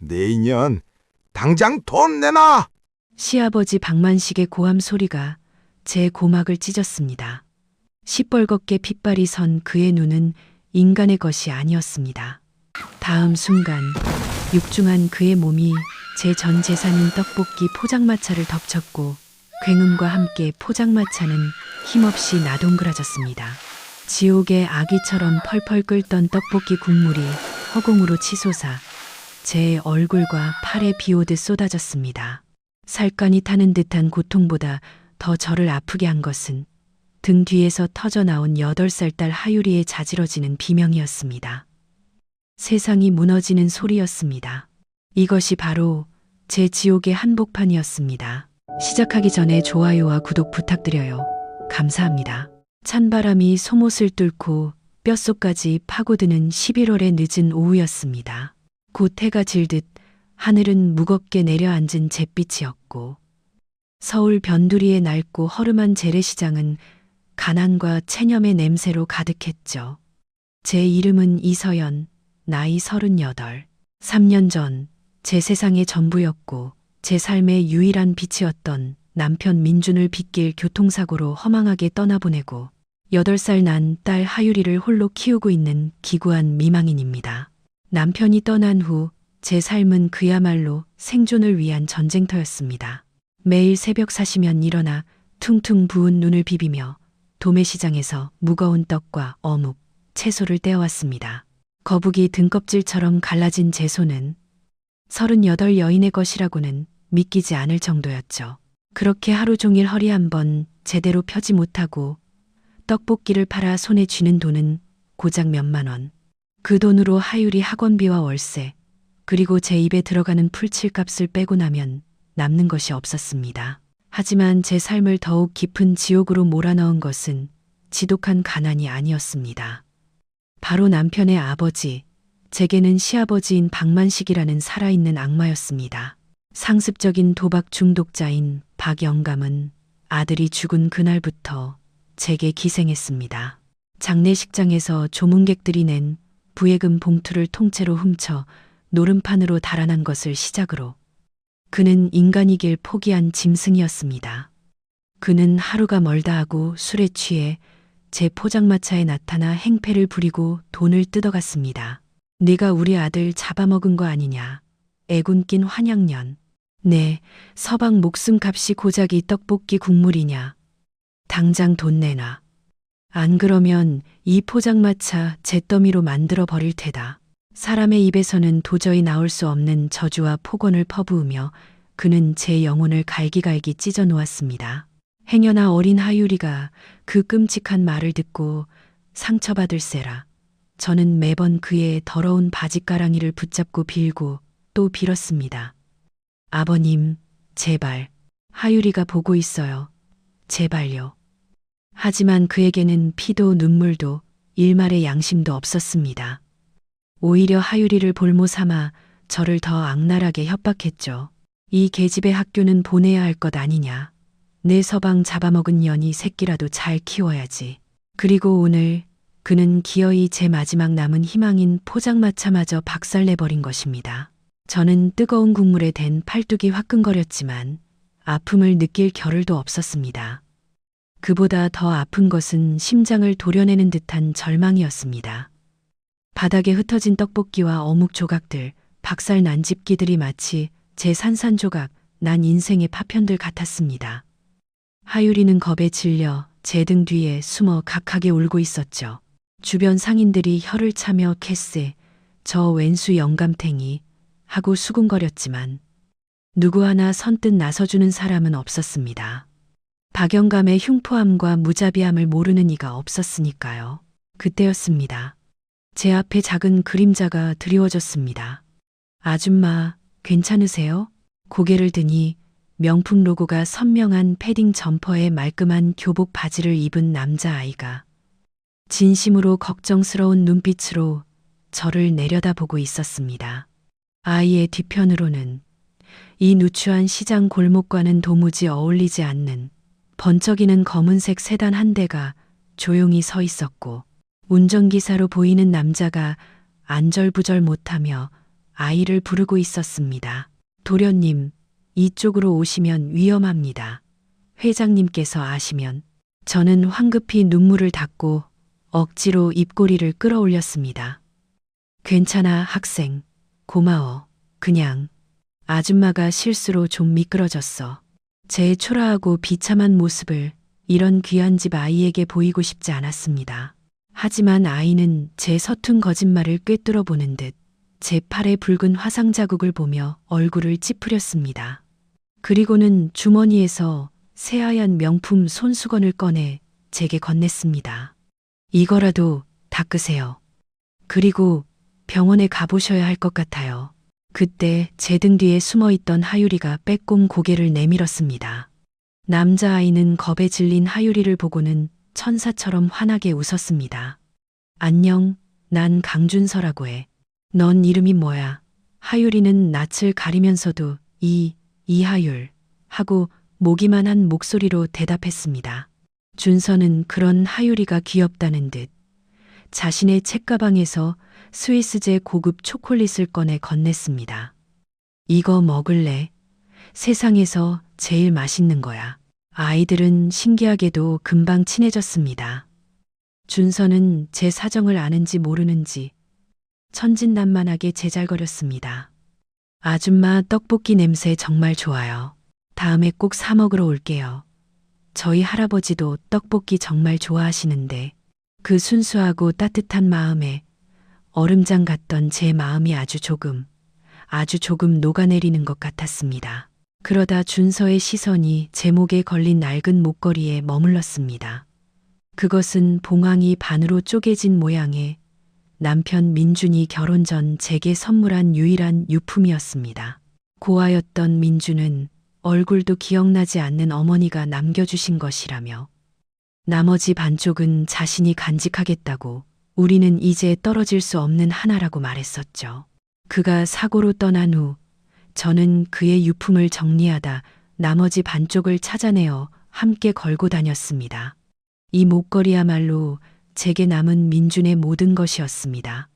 네 인연, 당장 돈 내놔! 시아버지 박만식의 고함 소리가 제 고막을 찢었습니다. 시뻘겋게 핏발이 선 그의 눈은 인간의 것이 아니었습니다. 다음 순간 육중한 그의 몸이 제 전 재산인 떡볶이 포장마차를 덮쳤고 굉음과 함께 포장마차는 힘없이 나동그라졌습니다. 지옥의 아기처럼 펄펄 끓던 떡볶이 국물이 허공으로 치솟아 제 얼굴과 팔에 비오듯 쏟아졌습니다. 살갗이 타는 듯한 고통보다 더 저를 아프게 한 것은 등 뒤에서 터져나온 8살 딸 하유리의 자지러지는 비명이었습니다. 세상이 무너지는 소리였습니다. 이것이 바로 제 지옥의 한복판이었습니다. 시작하기 전에 좋아요와 구독 부탁드려요. 감사합니다. 찬바람이 속옷을 뚫고 뼛속까지 파고드는 11월의 늦은 오후였습니다. 곧 해가 질듯 하늘은 무겁게 내려앉은 잿빛이었고 서울 변두리의 낡고 허름한 재래시장은 가난과 체념의 냄새로 가득했죠. 제 이름은 이서연, 나이 38. 3년 전 제 세상의 전부였고 제 삶의 유일한 빛이었던 남편 민준을 빗길 교통사고로 허망하게 떠나보내고 8살 난 딸 하유리를 홀로 키우고 있는 기구한 미망인입니다. 남편이 떠난 후 제 삶은 그야말로 생존을 위한 전쟁터였습니다. 매일 새벽 4시면 일어나 퉁퉁 부은 눈을 비비며 도매시장에서 무거운 떡과 어묵, 채소를 떼어왔습니다. 거북이 등껍질처럼 갈라진 제 손은 38 여인의 것이라고는 믿기지 않을 정도였죠. 그렇게 하루 종일 허리 한번 제대로 펴지 못하고 떡볶이를 팔아 손에 쥐는 돈은 고작 몇만 원. 그 돈으로 하유리 학원비와 월세, 그리고 제 입에 들어가는 풀칠값을 빼고 나면 남는 것이 없었습니다. 하지만 제 삶을 더욱 깊은 지옥으로 몰아넣은 것은 지독한 가난이 아니었습니다. 바로 남편의 아버지, 제게는 시아버지인 박만식이라는 살아있는 악마였습니다. 상습적인 도박 중독자인 박영감은 아들이 죽은 그날부터 제게 기생했습니다. 장례식장에서 조문객들이 낸 부예금 봉투를 통째로 훔쳐 노름판으로 달아난 것을 시작으로 그는 인간이길 포기한 짐승이었습니다. 그는 하루가 멀다 하고 술에 취해 제 포장마차에 나타나 행패를 부리고 돈을 뜯어갔습니다. 네가 우리 아들 잡아먹은 거 아니냐. 애군 낀 환양년. 네, 서방 목숨값이 고작 이 떡볶이 국물이냐. 당장 돈 내놔. 안 그러면 이 포장마차 잿더미로 만들어 버릴 테다. 사람의 입에서는 도저히 나올 수 없는 저주와 폭언을 퍼부으며 그는 제 영혼을 갈기갈기 찢어 놓았습니다. 행여나 어린 하유리가 그 끔찍한 말을 듣고 상처받을세라. 저는 매번 그의 더러운 바짓가랑이를 붙잡고 빌고 또 빌었습니다. 아버님, 제발, 하유리가 보고 있어요. 제발요. 하지만 그에게는 피도 눈물도 일말의 양심도 없었습니다. 오히려 하유리를 볼모 삼아 저를 더 악랄하게 협박했죠. 이 계집애 학교는 보내야 할 것 아니냐. 내 서방 잡아먹은 년이 새끼라도 잘 키워야지. 그리고 오늘 그는 기어이 제 마지막 남은 희망인 포장마차마저 박살내버린 것입니다. 저는 뜨거운 국물에 댄 팔뚝이 화끈거렸지만 아픔을 느낄 겨를도 없었습니다. 그보다 더 아픈 것은 심장을 도려내는 듯한 절망이었습니다. 바닥에 흩어진 떡볶이와 어묵 조각들, 박살 난 집기들이 마치 제 산산조각 난 인생의 파편들 같았습니다. 하유리는 겁에 질려 제 등 뒤에 숨어 각하게 울고 있었죠. 주변 상인들이 혀를 차며 캐세, 저 왼수 영감탱이 하고 수군거렸지만 누구 하나 선뜻 나서주는 사람은 없었습니다. 박영감의 흉포함과 무자비함을 모르는 이가 없었으니까요. 그때였습니다. 제 앞에 작은 그림자가 드리워졌습니다. 아줌마, 괜찮으세요? 고개를 드니 명품 로고가 선명한 패딩 점퍼에 말끔한 교복 바지를 입은 남자아이가 진심으로 걱정스러운 눈빛으로 저를 내려다보고 있었습니다. 아이의 뒤편으로는 이 누추한 시장 골목과는 도무지 어울리지 않는 번쩍이는 검은색 세단 한 대가 조용히 서 있었고 운전기사로 보이는 남자가 안절부절 못하며 아이를 부르고 있었습니다. 도련님, 이쪽으로 오시면 위험합니다. 회장님께서 아시면. 저는 황급히 눈물을 닦고 억지로 입꼬리를 끌어올렸습니다. 괜찮아, 학생. 고마워. 그냥 아줌마가 실수로 좀 미끄러졌어. 제 초라하고 비참한 모습을 이런 귀한 집 아이에게 보이고 싶지 않았습니다. 하지만 아이는 제 서툰 거짓말을 꿰뚫어 보는 듯 제 팔에 붉은 화상 자국을 보며 얼굴을 찌푸렸습니다. 그리고는 주머니에서 새하얀 명품 손수건을 꺼내 제게 건넸습니다. 이거라도 닦으세요. 그리고 병원에 가보셔야 할 것 같아요. 그때 제 등 뒤에 숨어 있던 하유리가 빼꼼 고개를 내밀었습니다. 남자아이는 겁에 질린 하유리를 보고는 천사처럼 환하게 웃었습니다. 안녕, 난 강준서라고 해. 넌 이름이 뭐야? 하유리는 낯을 가리면서도 이하율 하고 모기만한 목소리로 대답했습니다. 준서는 그런 하유리가 귀엽다는 듯 자신의 책가방에서 스위스제 고급 초콜릿을 꺼내 건넸습니다. 이거 먹을래? 세상에서 제일 맛있는 거야. 아이들은 신기하게도 금방 친해졌습니다. 준서는 제 사정을 아는지 모르는지 천진난만하게 제잘거렸습니다. 아줌마 떡볶이 냄새 정말 좋아요. 다음에 꼭 사 먹으러 올게요. 저희 할아버지도 떡볶이 정말 좋아하시는데 그 순수하고 따뜻한 마음에 얼음장 같던 제 마음이 아주 조금 녹아내리는 것 같았습니다. 그러다 준서의 시선이 제 목에 걸린 낡은 목걸이에 머물렀습니다. 그것은 봉황이 반으로 쪼개진 모양의 남편 민준이 결혼 전 제게 선물한 유일한 유품이었습니다. 고아였던 민준은 얼굴도 기억나지 않는 어머니가 남겨주신 것이라며 나머지 반쪽은 자신이 간직하겠다고 우리는 이제 떨어질 수 없는 하나라고 말했었죠. 그가 사고로 떠난 후 저는 그의 유품을 정리하다 나머지 반쪽을 찾아내어 함께 걸고 다녔습니다. 이 목걸이야말로 제게 남은 민준의 모든 것이었습니다.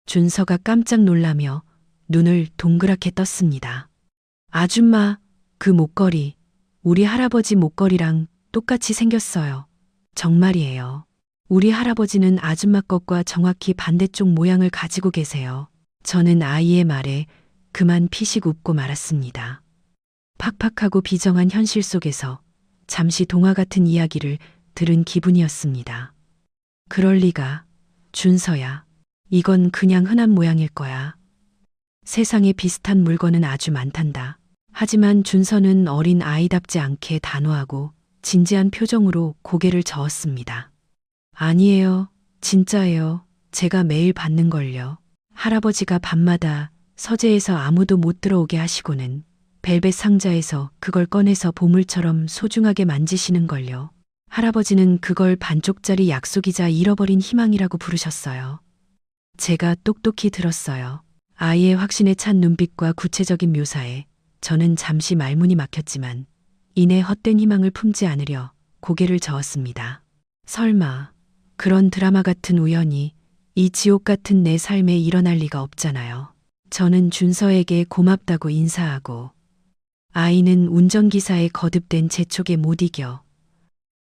준서가 깜짝 놀라며 눈을 동그랗게 떴습니다. 아줌마, 그 목걸이, 우리 할아버지 목걸이랑 똑같이 생겼어요. 정말이에요. 우리 할아버지는 아줌마 것과 정확히 반대쪽 모양을 가지고 계세요. 저는 아이의 말에 그만 피식 웃고 말았습니다. 팍팍하고 비정한 현실 속에서 잠시 동화 같은 이야기를 들은 기분이었습니다. 그럴 리가, 준서야. 이건 그냥 흔한 모양일 거야. 세상에 비슷한 물건은 아주 많단다. 하지만 준서는 어린 아이답지 않게 단호하고 진지한 표정으로 고개를 저었습니다. 아니에요. 진짜예요. 제가 매일 받는걸요. 할아버지가 밤마다 서재에서 아무도 못 들어오게 하시고는 벨벳 상자에서 그걸 꺼내서 보물처럼 소중하게 만지시는걸요. 할아버지는 그걸 반쪽짜리 약속이자 잃어버린 희망이라고 부르셨어요. 제가 똑똑히 들었어요. 아이의 확신에 찬 눈빛과 구체적인 묘사에 저는 잠시 말문이 막혔지만 이내 헛된 희망을 품지 않으려 고개를 저었습니다. 설마 그런 드라마 같은 우연이 이 지옥 같은 내 삶에 일어날 리가 없잖아요. 저는 준서에게 고맙다고 인사하고 아이는 운전기사의 거듭된 재촉에 못 이겨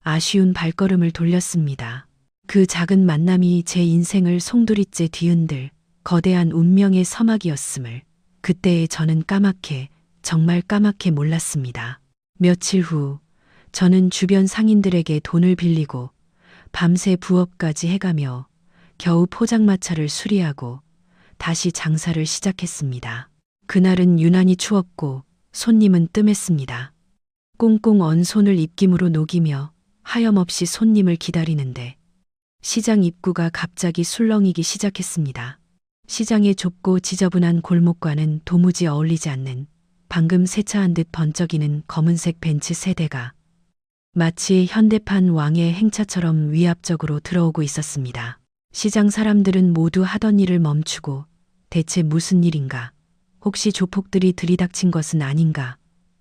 아쉬운 발걸음을 돌렸습니다. 그 작은 만남이 제 인생을 송두리째 뒤흔들 거대한 운명의 서막이었음을 그때의 저는 정말 까맣게 몰랐습니다. 며칠 후 저는 주변 상인들에게 돈을 빌리고 밤새 부업까지 해가며 겨우 포장마차를 수리하고 다시 장사를 시작했습니다. 그날은 유난히 추웠고 손님은 뜸했습니다. 꽁꽁 언 손을 입김으로 녹이며 하염없이 손님을 기다리는데 시장 입구가 갑자기 술렁이기 시작했습니다. 시장의 좁고 지저분한 골목과는 도무지 어울리지 않는 방금 세차한 듯 번쩍이는 검은색 벤츠 세대가 마치 현대판 왕의 행차처럼 위압적으로 들어오고 있었습니다. 시장 사람들은 모두 하던 일을 멈추고 대체 무슨 일인가? 혹시 조폭들이 들이닥친 것은 아닌가?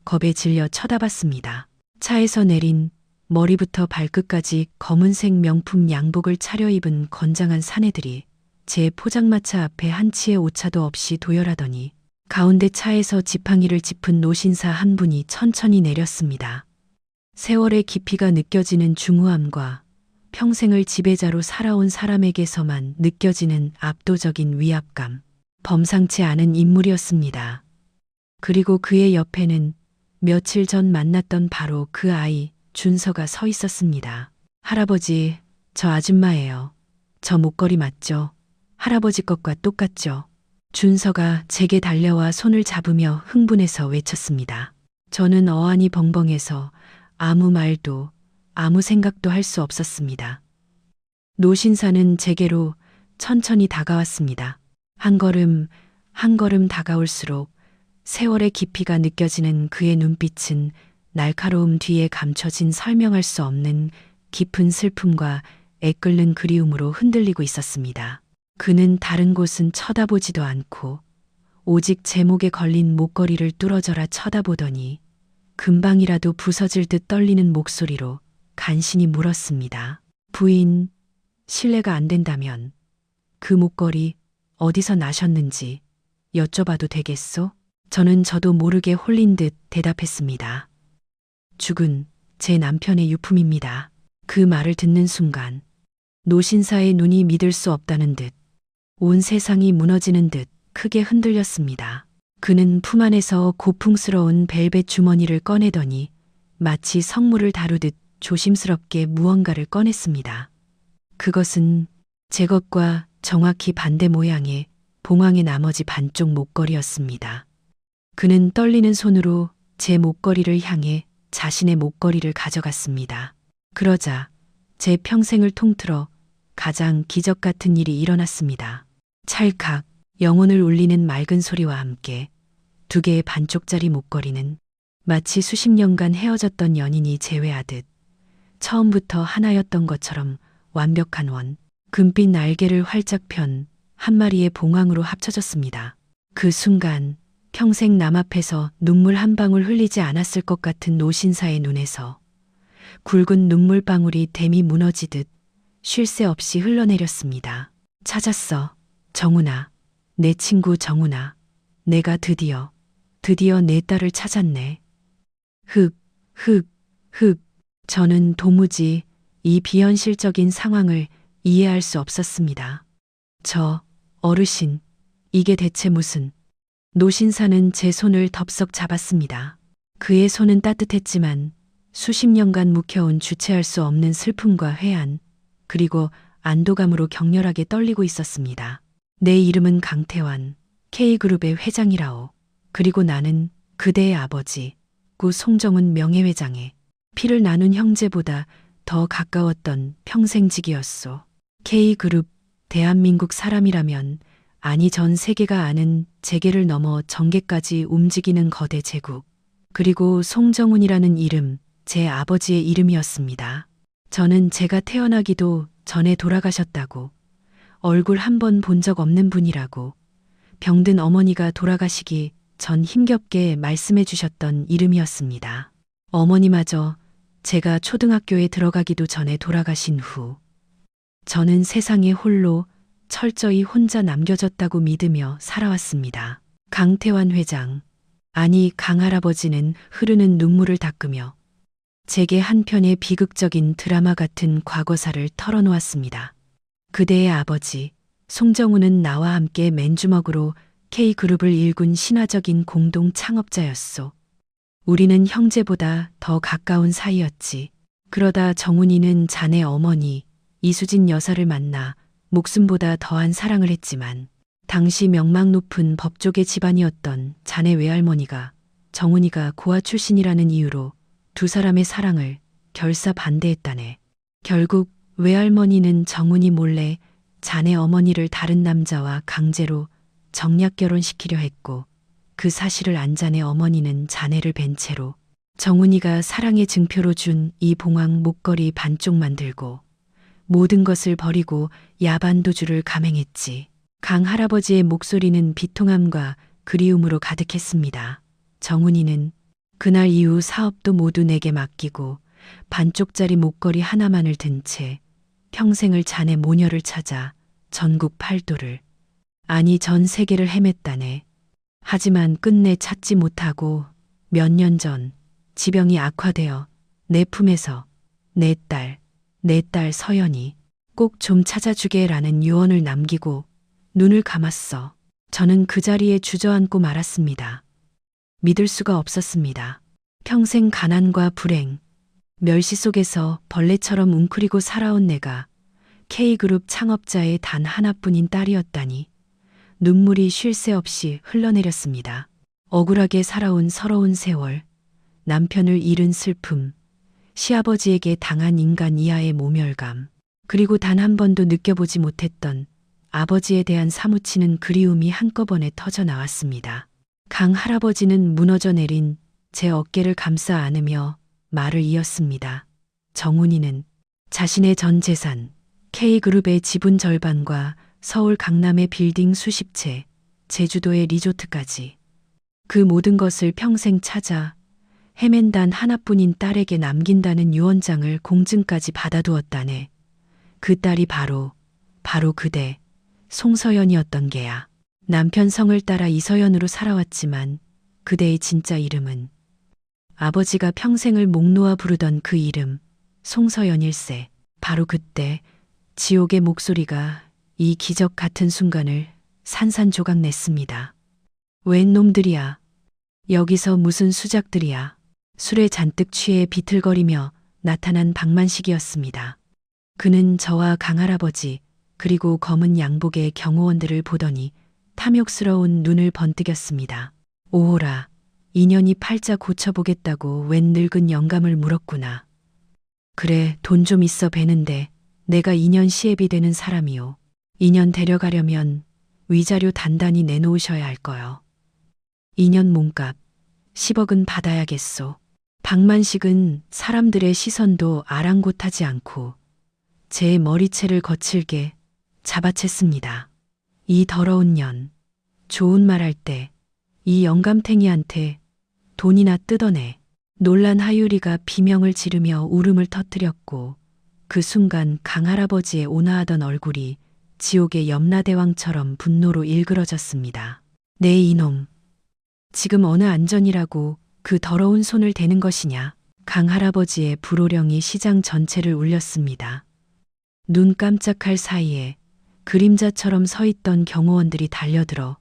겁에 질려 쳐다봤습니다. 차에서 내린 머리부터 발끝까지 검은색 명품 양복을 차려입은 건장한 사내들이 제 포장마차 앞에 한 치의 오차도 없이 도열하더니 가운데 차에서 지팡이를 짚은 노신사 한 분이 천천히 내렸습니다. 세월의 깊이가 느껴지는 중후함과 평생을 지배자로 살아온 사람에게서만 느껴지는 압도적인 위압감. 범상치 않은 인물이었습니다. 그리고 그의 옆에는 며칠 전 만났던 바로 그 아이, 준서가 서 있었습니다. 할아버지, 저 아줌마예요. 저 목걸이 맞죠? 할아버지 것과 똑같죠? 준서가 제게 달려와 손을 잡으며 흥분해서 외쳤습니다. 저는 어안이 벙벙해서 아무 말도 아무 생각도 할 수 없었습니다. 노신사는 제게로 천천히 다가왔습니다. 한 걸음 한 걸음 다가올수록 세월의 깊이가 느껴지는 그의 눈빛은 날카로움 뒤에 감춰진 설명할 수 없는 깊은 슬픔과 애끓는 그리움으로 흔들리고 있었습니다. 그는 다른 곳은 쳐다보지도 않고 오직 제 목에 걸린 목걸이를 뚫어져라 쳐다보더니 금방이라도 부서질 듯 떨리는 목소리로 간신히 물었습니다. 부인, 실례가 안 된다면 그 목걸이 어디서 나셨는지 여쭤봐도 되겠소? 저는 저도 모르게 홀린 듯 대답했습니다. 죽은 제 남편의 유품입니다. 그 말을 듣는 순간 노신사의 눈이 믿을 수 없다는 듯 온 세상이 무너지는 듯 크게 흔들렸습니다. 그는 품 안에서 고풍스러운 벨벳 주머니를 꺼내더니 마치 성물을 다루듯 조심스럽게 무언가를 꺼냈습니다. 그것은 제 것과 정확히 반대 모양의 봉황의 나머지 반쪽 목걸이였습니다. 그는 떨리는 손으로 제 목걸이를 향해 자신의 목걸이를 가져갔습니다. 그러자 제 평생을 통틀어 가장 기적 같은 일이 일어났습니다. 찰칵 영혼을 울리는 맑은 소리와 함께 두 개의 반쪽짜리 목걸이는 마치 수십 년간 헤어졌던 연인이 재회하듯 처음부터 하나였던 것처럼 완벽한 원, 금빛 날개를 활짝 편 한 마리의 봉황으로 합쳐졌습니다. 그 순간 평생 남 앞에서 눈물 한 방울 흘리지 않았을 것 같은 노신사의 눈에서 굵은 눈물방울이 댐이 무너지듯 쉴 새 없이 흘러내렸습니다. 찾았어. 정훈아. 내 친구 정훈아. 내가 드디어 내 딸을 찾았네. 흑. 저는 도무지 이 비현실적인 상황을 이해할 수 없었습니다. 어르신, 이게 대체 무슨... 노신사는 제 손을 덥석 잡았습니다. 그의 손은 따뜻했지만 수십 년간 묵혀온 주체할 수 없는 슬픔과 회한, 그리고 안도감으로 격렬하게 떨리고 있었습니다. 내 이름은 강태환, K그룹의 회장이라오. 그리고 나는 그대의 아버지, 구 송정훈 명예회장의 피를 나눈 형제보다 더 가까웠던 평생직이었소. K그룹, 대한민국 사람이라면, 아니 전 세계가 아는 재계를 넘어 정계까지 움직이는 거대 제국. 그리고 송정훈이라는 이름, 제 아버지의 이름이었습니다. 저는 제가 태어나기도 전에 돌아가셨다고, 얼굴 한 번 본 적 없는 분이라고, 병든 어머니가 돌아가시기 전 힘겹게 말씀해 주셨던 이름이었습니다. 어머니마저 제가 초등학교에 들어가기도 전에 돌아가신 후, 저는 세상에 홀로 철저히 혼자 남겨졌다고 믿으며 살아왔습니다. 강태환 회장, 아니 강할아버지는 흐르는 눈물을 닦으며 제게 한 편의 비극적인 드라마 같은 과거사를 털어놓았습니다. 그대의 아버지, 송정훈은 나와 함께 맨주먹으로 K그룹을 일군 신화적인 공동 창업자였소. 우리는 형제보다 더 가까운 사이였지. 그러다 정훈이는 자네 어머니, 이수진 여사를 만나 목숨보다 더한 사랑을 했지만 당시 명망 높은 법조계 집안이었던 자네 외할머니가 정훈이가 고아 출신이라는 이유로 두 사람의 사랑을 결사 반대했다네. 결국 외할머니는 정훈이 몰래 자네 어머니를 다른 남자와 강제로 정략 결혼시키려 했고 그 사실을 안 자네 어머니는 자네를 벤 채로 정훈이가 사랑의 증표로 준 이 봉황 목걸이 반쪽만 들고 모든 것을 버리고 야반도주를 감행했지. 강 할아버지의 목소리는 비통함과 그리움으로 가득했습니다. 정훈이는 그날 이후 사업도 모두 내게 맡기고 반쪽짜리 목걸이 하나만을 든 채 평생을 자네 모녀를 찾아 전국 팔도를, 아니 전 세계를 헤맸다네. 하지만 끝내 찾지 못하고 몇 년 전 지병이 악화되어 내 품에서 내 딸 서연이 꼭 좀 찾아주게라는 유언을 남기고 눈을 감았어. 저는 그 자리에 주저앉고 말았습니다. 믿을 수가 없었습니다. 평생 가난과 불행, 멸시 속에서 벌레처럼 웅크리고 살아온 내가 K그룹 창업자의 단 하나뿐인 딸이었다니 눈물이 쉴 새 없이 흘러내렸습니다. 억울하게 살아온 서러운 세월, 남편을 잃은 슬픔, 시아버지에게 당한 인간 이하의 모멸감, 그리고 단 한 번도 느껴보지 못했던 아버지에 대한 사무치는 그리움이 한꺼번에 터져 나왔습니다. 강 할아버지는 무너져 내린 제 어깨를 감싸 안으며 말을 이었습니다. 정훈이는 자신의 전 재산, K그룹의 지분 절반과 서울 강남의 빌딩 수십 채, 제주도의 리조트까지 그 모든 것을 평생 찾아 헤맨 단 하나뿐인 딸에게 남긴다는 유언장을 공증까지 받아두었다네. 그 딸이 바로 그대, 송서연이었던 게야. 남편 성을 따라 이서연으로 살아왔지만 그대의 진짜 이름은 아버지가 평생을 목 놓아 부르던 그 이름, 송서연일세. 바로 그때 지옥의 목소리가 이 기적 같은 순간을 산산조각 냈습니다. 웬 놈들이야. 여기서 무슨 수작들이야. 술에 잔뜩 취해 비틀거리며 나타난 박만식이었습니다. 그는 저와 강할아버지 그리고 검은 양복의 경호원들을 보더니 탐욕스러운 눈을 번뜩였습니다. 오호라, 인연이 팔자 고쳐보겠다고 웬 늙은 영감을 물었구나. 그래, 돈 좀 있어 배는데 내가 2년 시애비 되는 사람이요. 2년 데려가려면 위자료 단단히 내놓으셔야 할 거요. 2년 몸값 10억은 받아야겠소. 박만식은 사람들의 시선도 아랑곳하지 않고 제 머리채를 거칠게 잡아챘습니다. 이 더러운 년, 좋은 말 할 때 이 영감탱이한테 돈이나 뜯어내. 놀란 하유리가 비명을 지르며 울음을 터뜨렸고 그 순간 강할아버지의 온화하던 얼굴이 지옥의 염라대왕처럼 분노로 일그러졌습니다. 네 이놈, 지금 어느 안전이라고 그 더러운 손을 대는 것이냐. 강할아버지의 불호령이 시장 전체를 울렸습니다. 눈 깜짝할 사이에 그림자처럼 서 있던 경호원들이 달려들어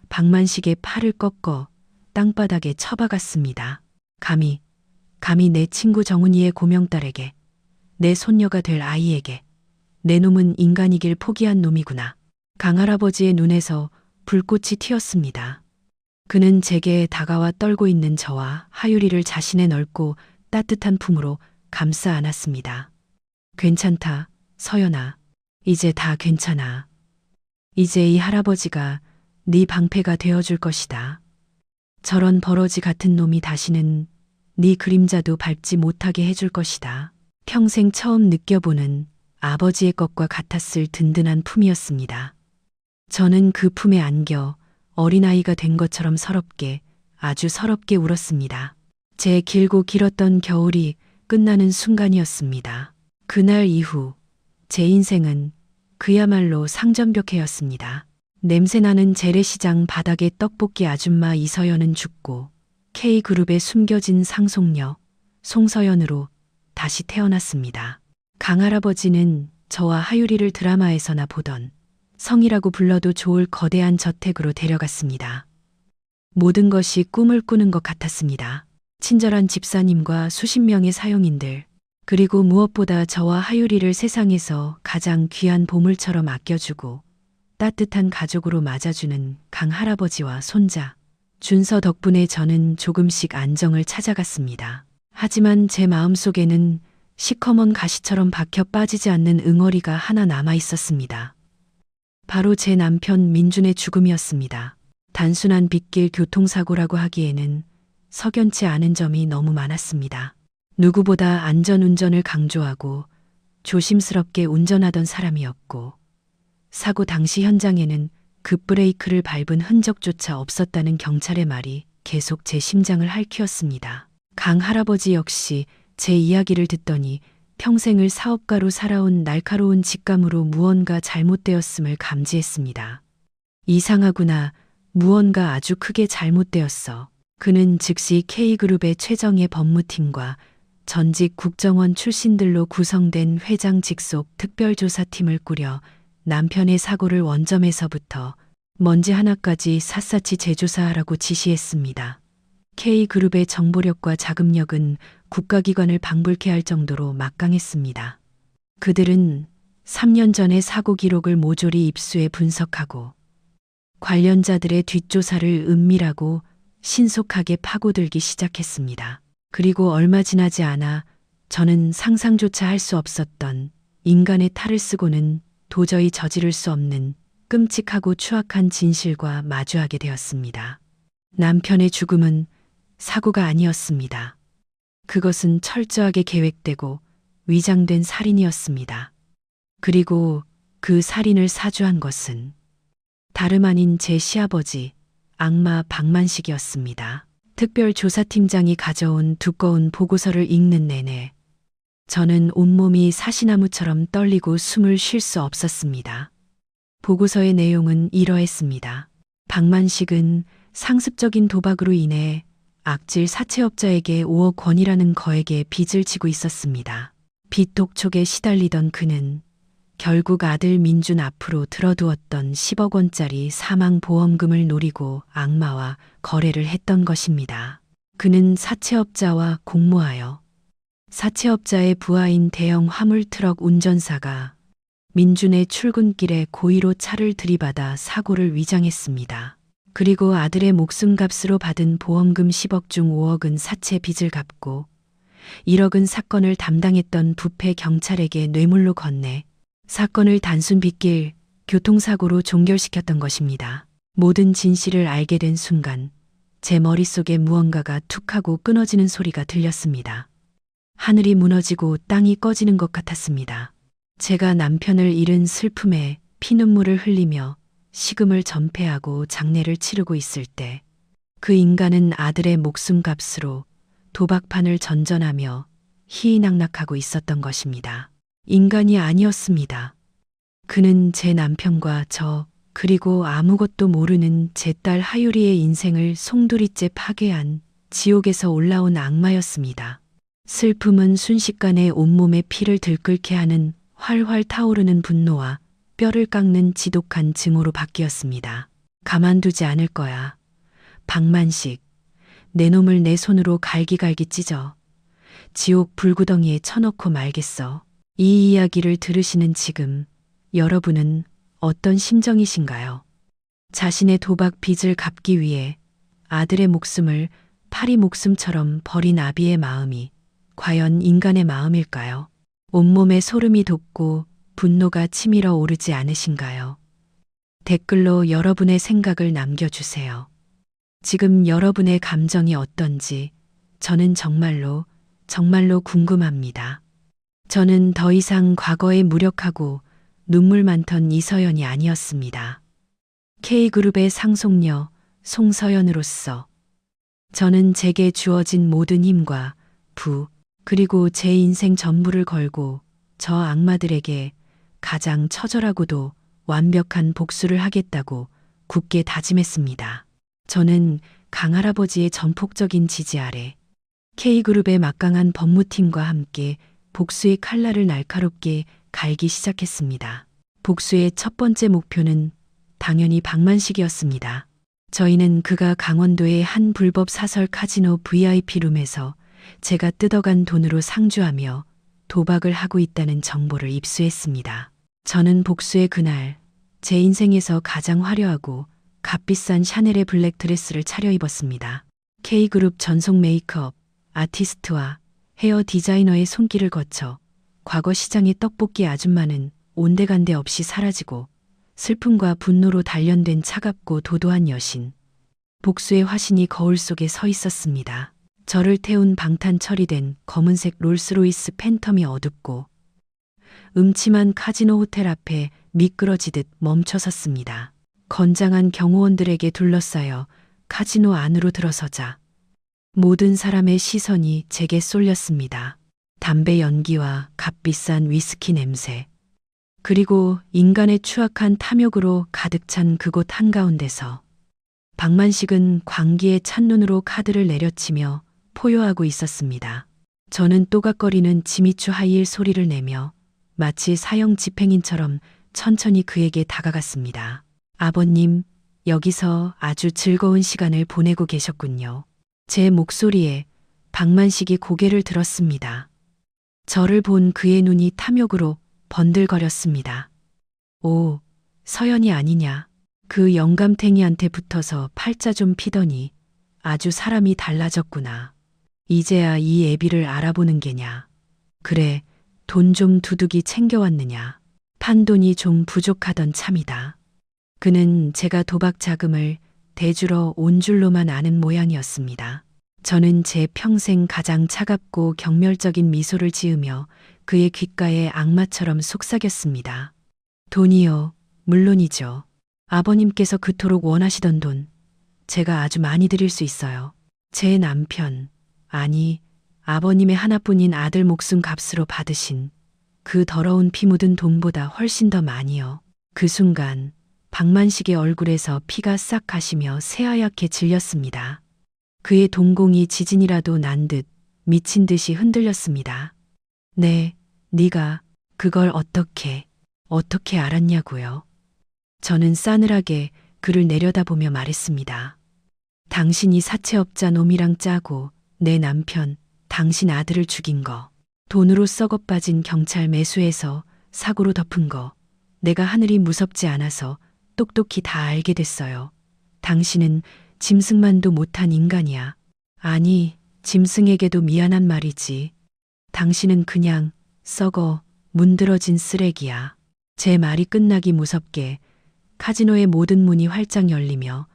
박만식의 팔을 꺾어 땅바닥에 처박았습니다. 감히 내 친구 정훈이의 고명딸에게, 내 손녀가 될 아이에게 내 놈은 인간이길 포기한 놈이구나. 강할아버지의 눈에서 불꽃이 튀었습니다. 그는 제게 다가와 떨고 있는 저와 하유리를 자신의 넓고 따뜻한 품으로 감싸 안았습니다. 괜찮다, 서연아. 이제 다 괜찮아. 이제 이 할아버지가 네 방패가 되어줄 것이다. 저런 버러지 같은 놈이 다시는 네 그림자도 밟지 못하게 해줄 것이다. 평생 처음 느껴보는 아버지의 것과 같았을 든든한 품이었습니다. 저는 그 품에 안겨 어린아이가 된 것처럼 서럽게, 아주 서럽게 울었습니다. 제 길고 길었던 겨울이 끝나는 순간이었습니다. 그날 이후 제 인생은 그야말로 상전벽해였습니다. 냄새나는 재래시장 바닥의 떡볶이 아줌마 이서연은 죽고 K그룹에 숨겨진 상속녀 송서연으로 다시 태어났습니다. 강할아버지는 저와 하유리를 드라마에서나 보던 성이라고 불러도 좋을 거대한 저택으로 데려갔습니다. 모든 것이 꿈을 꾸는 것 같았습니다. 친절한 집사님과 수십 명의 사용인들, 그리고 무엇보다 저와 하유리를 세상에서 가장 귀한 보물처럼 아껴주고 따뜻한 가족으로 맞아주는 강할아버지와 손자, 준서 덕분에 저는 조금씩 안정을 찾아갔습니다. 하지만 제 마음속에는 시커먼 가시처럼 박혀 빠지지 않는 응어리가 하나 남아 있었습니다. 바로 제 남편 민준의 죽음이었습니다. 단순한 빗길 교통사고라고 하기에는 석연치 않은 점이 너무 많았습니다. 누구보다 안전운전을 강조하고 조심스럽게 운전하던 사람이었고, 사고 당시 현장에는 급브레이크를 밟은 흔적조차 없었다는 경찰의 말이 계속 제 심장을 핥히었습니다. 강 할아버지 역시 제 이야기를 듣더니 평생을 사업가로 살아온 날카로운 직감으로 무언가 잘못되었음을 감지했습니다. 이상하구나. 무언가 아주 크게 잘못되었어. 그는 즉시 K그룹의 최정예 법무팀과 전직 국정원 출신들로 구성된 회장 직속 특별조사팀을 꾸려 남편의 사고를 원점에서부터 먼지 하나까지 샅샅이 재조사하라고 지시했습니다. K그룹의 정보력과 자금력은 국가기관을 방불케 할 정도로 막강했습니다. 그들은 3년 전의 사고 기록을 모조리 입수해 분석하고 관련자들의 뒷조사를 은밀하고 신속하게 파고들기 시작했습니다. 그리고 얼마 지나지 않아 저는 상상조차 할 수 없었던 인간의 탈을 쓰고는 도저히 저지를 수 없는 끔찍하고 추악한 진실과 마주하게 되었습니다. 남편의 죽음은 사고가 아니었습니다. 그것은 철저하게 계획되고 위장된 살인이었습니다. 그리고 그 살인을 사주한 것은 다름 아닌 제 시아버지 악마 박만식이었습니다. 특별조사팀장이 가져온 두꺼운 보고서를 읽는 내내 저는 온몸이 사시나무처럼 떨리고 숨을 쉴 수 없었습니다. 보고서의 내용은 이러했습니다. 박만식은 상습적인 도박으로 인해 악질 사채업자에게 5억 원이라는 거액의 빚을 지고 있었습니다. 빚 독촉에 시달리던 그는 결국 아들 민준 앞으로 들어두었던 10억 원짜리 사망보험금을 노리고 악마와 거래를 했던 것입니다. 그는 사채업자와 공모하여 사채업자의 부하인 대형 화물트럭 운전사가 민준의 출근길에 고의로 차를 들이받아 사고를 위장했습니다. 그리고 아들의 목숨값으로 받은 보험금 10억 중 5억은 사채 빚을 갚고 1억은 사건을 담당했던 부패 경찰에게 뇌물로 건네 사건을 단순 빗길 교통사고로 종결시켰던 것입니다. 모든 진실을 알게 된 순간 제 머릿속에 무언가가 툭 하고 끊어지는 소리가 들렸습니다. 하늘이 무너지고 땅이 꺼지는 것 같았습니다. 제가 남편을 잃은 슬픔에 피눈물을 흘리며 식음을 전폐하고 장례를 치르고 있을 때 그 인간은 아들의 목숨값으로 도박판을 전전하며 희희낙낙하고 있었던 것입니다. 인간이 아니었습니다. 그는 제 남편과 저 그리고 아무것도 모르는 제 딸 하유리의 인생을 송두리째 파괴한 지옥에서 올라온 악마였습니다. 슬픔은 순식간에 온몸의 피를 들끓게 하는 활활 타오르는 분노와 뼈를 깎는 지독한 증오로 바뀌었습니다. 가만두지 않을 거야. 박만식, 내 놈을 내 손으로 갈기갈기 찢어 지옥 불구덩이에 쳐넣고 말겠어. 이 이야기를 들으시는 지금 여러분은 어떤 심정이신가요? 자신의 도박 빚을 갚기 위해 아들의 목숨을 파리 목숨처럼 버린 아비의 마음이 과연 인간의 마음일까요? 온몸에 소름이 돋고 분노가 치밀어 오르지 않으신가요? 댓글로 여러분의 생각을 남겨주세요. 지금 여러분의 감정이 어떤지 저는 정말로 궁금합니다. 저는 더 이상 과거에 무력하고 눈물 많던 이서연이 아니었습니다. K그룹의 상속녀 송서연으로서 저는 제게 주어진 모든 힘과 부 그리고 제 인생 전부를 걸고 저 악마들에게 가장 처절하고도 완벽한 복수를 하겠다고 굳게 다짐했습니다. 저는 강할아버지의 전폭적인 지지 아래 K그룹의 막강한 법무팀과 함께 복수의 칼날을 날카롭게 갈기 시작했습니다. 복수의 첫 번째 목표는 당연히 박만식이었습니다. 저희는 그가 강원도의 한 불법 사설 카지노 VIP룸에서 제가 뜯어간 돈으로 상주하며 도박을 하고 있다는 정보를 입수했습니다. 저는 복수의 그날 제 인생에서 가장 화려하고 값비싼 샤넬의 블랙 드레스를 차려입었습니다. K그룹 전속 메이크업 아티스트와 헤어 디자이너의 손길을 거쳐 과거 시장의 떡볶이 아줌마는 온데간데 없이 사라지고 슬픔과 분노로 단련된 차갑고 도도한 여신 복수의 화신이 거울 속에 서 있었습니다. 저를 태운 방탄 처리된 검은색 롤스로이스 팬텀이 어둡고 음침한 카지노 호텔 앞에 미끄러지듯 멈춰섰습니다. 건장한 경호원들에게 둘러싸여 카지노 안으로 들어서자 모든 사람의 시선이 제게 쏠렸습니다. 담배 연기와 값비싼 위스키 냄새, 그리고 인간의 추악한 탐욕으로 가득 찬 그곳 한가운데서 박만식은 광기에 찬 눈으로 카드를 내려치며 포효하고 있었습니다. 저는 또각거리는 지미추 하이힐 소리를 내며 마치 사형 집행인처럼 천천히 그에게 다가갔습니다. 아버님, 여기서 아주 즐거운 시간을 보내고 계셨군요. 제 목소리에 박만식이 고개를 들었습니다. 저를 본 그의 눈이 탐욕으로 번들거렸습니다. 오, 서연이 아니냐. 그 영감탱이한테 붙어서 팔자 좀 피더니 아주 사람이 달라졌구나. 이제야 이 애비를 알아보는 게냐. 그래, 돈 좀 두둑이 챙겨왔느냐. 판돈이 좀 부족하던 참이다. 그는 제가 도박 자금을 대주러 온 줄로만 아는 모양이었습니다. 저는 제 평생 가장 차갑고 경멸적인 미소를 지으며 그의 귓가에 악마처럼 속삭였습니다. 돈이요, 물론이죠. 아버님께서 그토록 원하시던 돈, 제가 아주 많이 드릴 수 있어요. 제 남편, 아니, 아버님의 하나뿐인 아들 목숨 값으로 받으신 그 더러운 피 묻은 돈보다 훨씬 더 많이요. 그 순간 박만식의 얼굴에서 피가 싹 가시며 새하얗게 질렸습니다. 그의 동공이 지진이라도 난 듯 미친 듯이 흔들렸습니다. 네, 네가 그걸 어떻게 알았냐고요. 저는 싸늘하게 그를 내려다보며 말했습니다. 당신이 사채업자 놈이랑 짜고 내 남편, 당신 아들을 죽인 거, 돈으로 썩어 빠진 경찰 매수해서 사고로 덮은 거, 내가 하늘이 무섭지 않아서 똑똑히 다 알게 됐어요. 당신은 짐승만도 못한 인간이야. 아니, 짐승에게도 미안한 말이지. 당신은 그냥 썩어 문드러진 쓰레기야. 제 말이 끝나기 무섭게 카지노의 모든 문이 활짝 열리며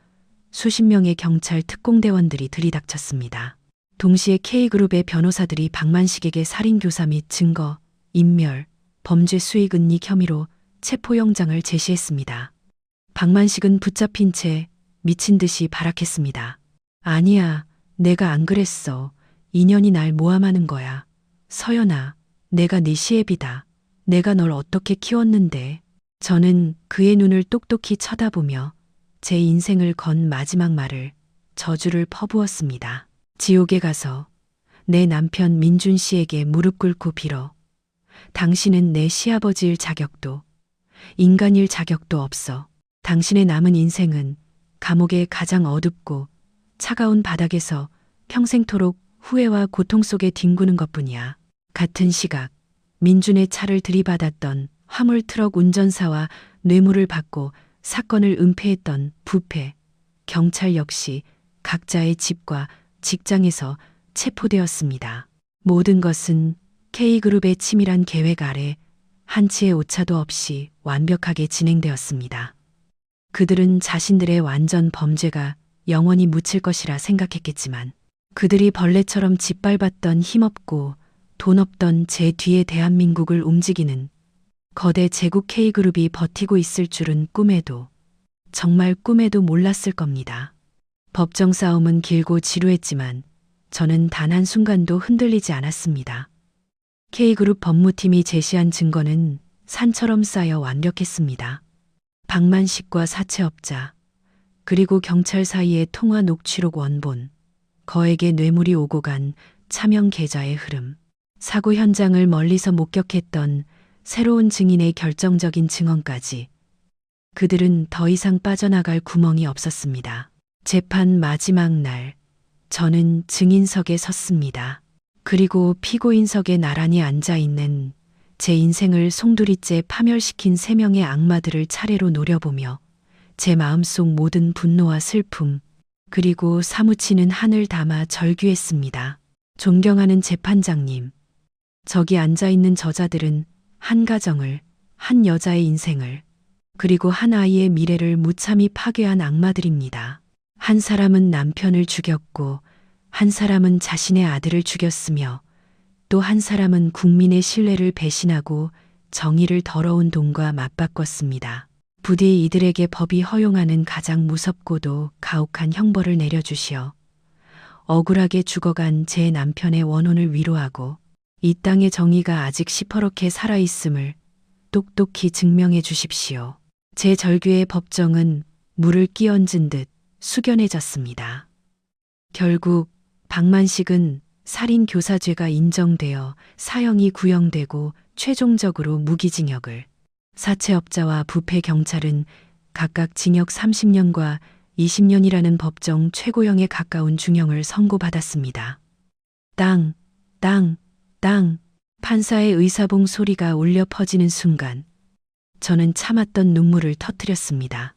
수십 명의 경찰 특공대원들이 들이닥쳤습니다. 동시에 K그룹의 변호사들이 박만식에게 살인교사 및 증거, 인멸, 범죄 수익 은닉 혐의로 체포영장을 제시했습니다. 박만식은 붙잡힌 채 미친 듯이 발악했습니다. 아니야, 내가 안 그랬어. 인연이 날 모함하는 거야. 서연아, 내가 네 시애비다. 내가 널 어떻게 키웠는데. 저는 그의 눈을 똑똑히 쳐다보며 제 인생을 건 마지막 말을, 저주를 퍼부었습니다. 지옥에 가서 내 남편 민준 씨에게 무릎 꿇고 빌어. 당신은 내 시아버지일 자격도, 인간일 자격도 없어. 당신의 남은 인생은 감옥의 가장 어둡고 차가운 바닥에서 평생토록 후회와 고통 속에 뒹구는 것뿐이야. 같은 시각 민준의 차를 들이받았던 화물 트럭 운전사와 뇌물을 받고 사건을 은폐했던 부패, 경찰 역시 각자의 집과 직장에서 체포되었습니다. 모든 것은 K그룹의 치밀한 계획 아래 한치의 오차도 없이 완벽하게 진행되었습니다. 그들은 자신들의 완전 범죄가 영원히 묻힐 것이라 생각했겠지만 그들이 벌레처럼 짓밟았던 힘없고 돈 없던 제 뒤에 대한민국을 움직이는 거대 제국 K그룹이 버티고 있을 줄은 꿈에도, 정말 꿈에도 몰랐을 겁니다. 법정 싸움은 길고 지루했지만 저는 단 한순간도 흔들리지 않았습니다. K그룹 법무팀이 제시한 증거는 산처럼 쌓여 완벽했습니다. 박만식과 사채업자, 그리고 경찰 사이의 통화 녹취록 원본, 거액의 뇌물이 오고 간 차명 계좌의 흐름, 사고 현장을 멀리서 목격했던 새로운 증인의 결정적인 증언까지. 그들은 더 이상 빠져나갈 구멍이 없었습니다. 재판 마지막 날, 저는 증인석에 섰습니다. 그리고 피고인석에 나란히 앉아있는 제 인생을 송두리째 파멸시킨 세 명의 악마들을 차례로 노려보며 제 마음속 모든 분노와 슬픔, 그리고 사무치는 한을 담아 절규했습니다. 존경하는 재판장님, 저기 앉아있는 저자들은 한 가정을, 한 여자의 인생을, 그리고 한 아이의 미래를 무참히 파괴한 악마들입니다. 한 사람은 남편을 죽였고, 한 사람은 자신의 아들을 죽였으며, 또 한 사람은 국민의 신뢰를 배신하고 정의를 더러운 돈과 맞바꿨습니다. 부디 이들에게 법이 허용하는 가장 무섭고도 가혹한 형벌을 내려주시어 억울하게 죽어간 제 남편의 원혼을 위로하고 이 땅의 정의가 아직 시퍼렇게 살아있음을 똑똑히 증명해 주십시오. 제 절규의 법정은 물을 끼얹은 듯 숙연해졌습니다. 결국 박만식은 살인 교사죄가 인정되어 사형이 구형되고 최종적으로 무기징역을, 사채업자와 부패 경찰은 각각 징역 30년과 20년이라는 법정 최고형에 가까운 중형을 선고받았습니다. 땅, 땅, 땅. 판사의 의사봉 소리가 울려 퍼지는 순간 저는 참았던 눈물을 터뜨렸습니다.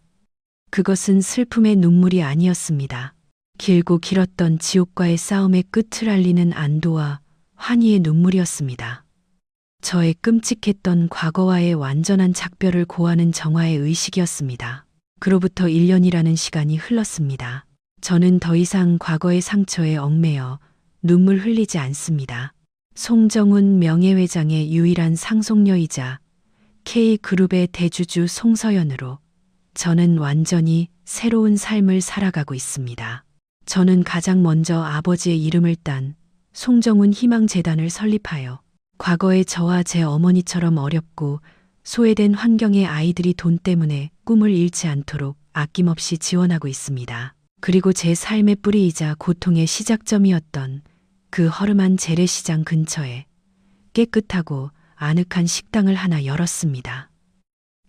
그것은 슬픔의 눈물이 아니었습니다. 길고 길었던 지옥과의 싸움의 끝을 알리는 안도와 환희의 눈물이었습니다. 저의 끔찍했던 과거와의 완전한 작별을 고하는 정화의 의식이었습니다. 그로부터 1년이라는 시간이 흘렀습니다. 저는 더 이상 과거의 상처에 얽매여 눈물 흘리지 않습니다. 송정훈 명예회장의 유일한 상속녀이자 K그룹의 대주주 송서연으로 저는 완전히 새로운 삶을 살아가고 있습니다. 저는 가장 먼저 아버지의 이름을 딴 송정훈 희망재단을 설립하여 과거의 저와 제 어머니처럼 어렵고 소외된 환경의 아이들이 돈 때문에 꿈을 잃지 않도록 아낌없이 지원하고 있습니다. 그리고 제 삶의 뿌리이자 고통의 시작점이었던 그 허름한 재래시장 근처에 깨끗하고 아늑한 식당을 하나 열었습니다.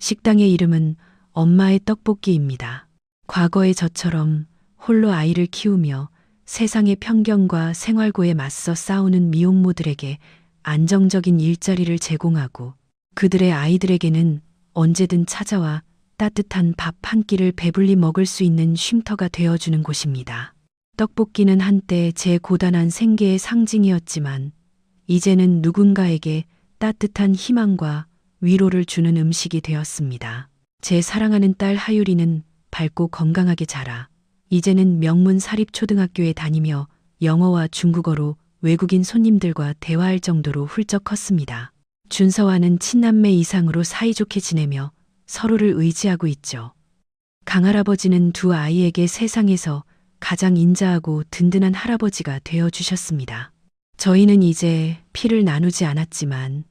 식당의 이름은 엄마의 떡볶이입니다. 과거의 저처럼 홀로 아이를 키우며 세상의 편견과 생활고에 맞서 싸우는 미혼모들에게 안정적인 일자리를 제공하고 그들의 아이들에게는 언제든 찾아와 따뜻한 밥 한 끼를 배불리 먹을 수 있는 쉼터가 되어주는 곳입니다. 떡볶이는 한때 제 고단한 생계의 상징이었지만 이제는 누군가에게 따뜻한 희망과 위로를 주는 음식이 되었습니다. 제 사랑하는 딸 하유리는 밝고 건강하게 자라 이제는 명문 사립초등학교에 다니며 영어와 중국어로 외국인 손님들과 대화할 정도로 훌쩍 컸습니다. 준서와는 친남매 이상으로 사이좋게 지내며 서로를 의지하고 있죠. 강할아버지는 두 아이에게 세상에서 가장 인자하고 든든한 할아버지가 되어주셨습니다. 저희는 이제 피를 나누지 않았지만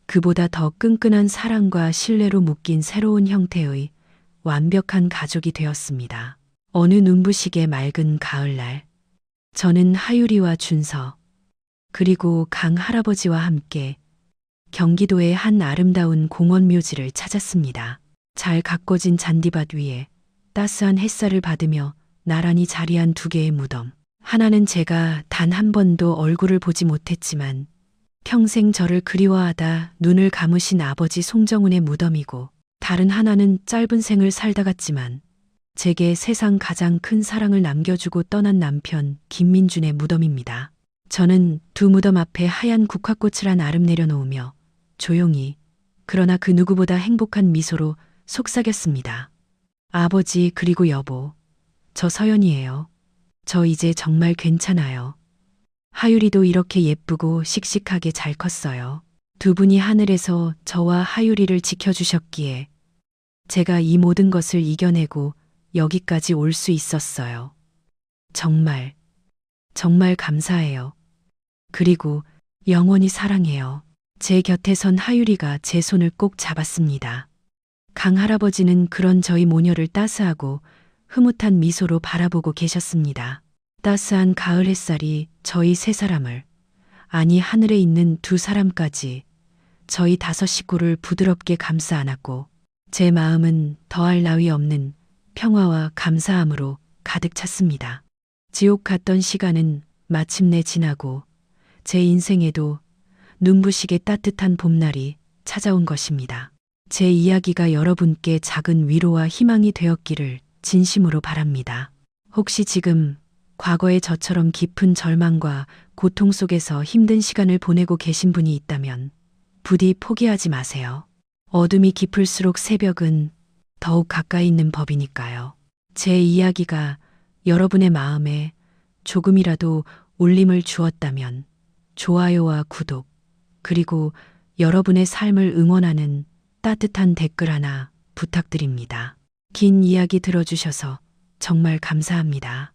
그보다 더 끈끈한 사랑과 신뢰로 묶인 새로운 형태의 완벽한 가족이 되었습니다. 어느 눈부시게 맑은 가을날, 저는 하유리와 준서, 그리고 강 할아버지와 함께 경기도의 한 아름다운 공원 묘지를 찾았습니다. 잘 가꿔진 잔디밭 위에 따스한 햇살을 받으며 나란히 자리한 두 개의 무덤. 하나는 제가 단 한 번도 얼굴을 보지 못했지만 평생 저를 그리워하다 눈을 감으신 아버지 송정훈의 무덤이고, 다른 하나는 짧은 생을 살다 갔지만 제게 세상 가장 큰 사랑을 남겨주고 떠난 남편 김민준의 무덤입니다. 저는 두 무덤 앞에 하얀 국화꽃을 한 아름 내려놓으며 조용히, 그러나 그 누구보다 행복한 미소로 속삭였습니다. 아버지, 그리고 여보, 저 서연이에요. 저 이제 정말 괜찮아요. 하유리도 이렇게 예쁘고 씩씩하게 잘 컸어요. 두 분이 하늘에서 저와 하유리를 지켜주셨기에 제가 이 모든 것을 이겨내고 여기까지 올 수 있었어요. 정말, 정말 감사해요. 그리고 영원히 사랑해요. 제 곁에 선 하유리가 제 손을 꼭 잡았습니다. 강 할아버지는 그런 저희 모녀를 따스하고 흐뭇한 미소로 바라보고 계셨습니다. 따스한 가을 햇살이 저희 세 사람을, 아니 하늘에 있는 두 사람까지, 저희 다섯 식구를 부드럽게 감싸 안았고 제 마음은 더할 나위 없는 평화와 감사함으로 가득 찼습니다. 지옥 같던 시간은 마침내 지나고 제 인생에도 눈부시게 따뜻한 봄날이 찾아온 것입니다. 제 이야기가 여러분께 작은 위로와 희망이 되었기를 진심으로 바랍니다. 혹시 지금 과거의 저처럼 깊은 절망과 고통 속에서 힘든 시간을 보내고 계신 분이 있다면 부디 포기하지 마세요. 어둠이 깊을수록 새벽은 더욱 가까이 있는 법이니까요. 제 이야기가 여러분의 마음에 조금이라도 울림을 주었다면 좋아요와 구독, 그리고 여러분의 삶을 응원하는 따뜻한 댓글 하나 부탁드립니다. 긴 이야기 들어주셔서 정말 감사합니다.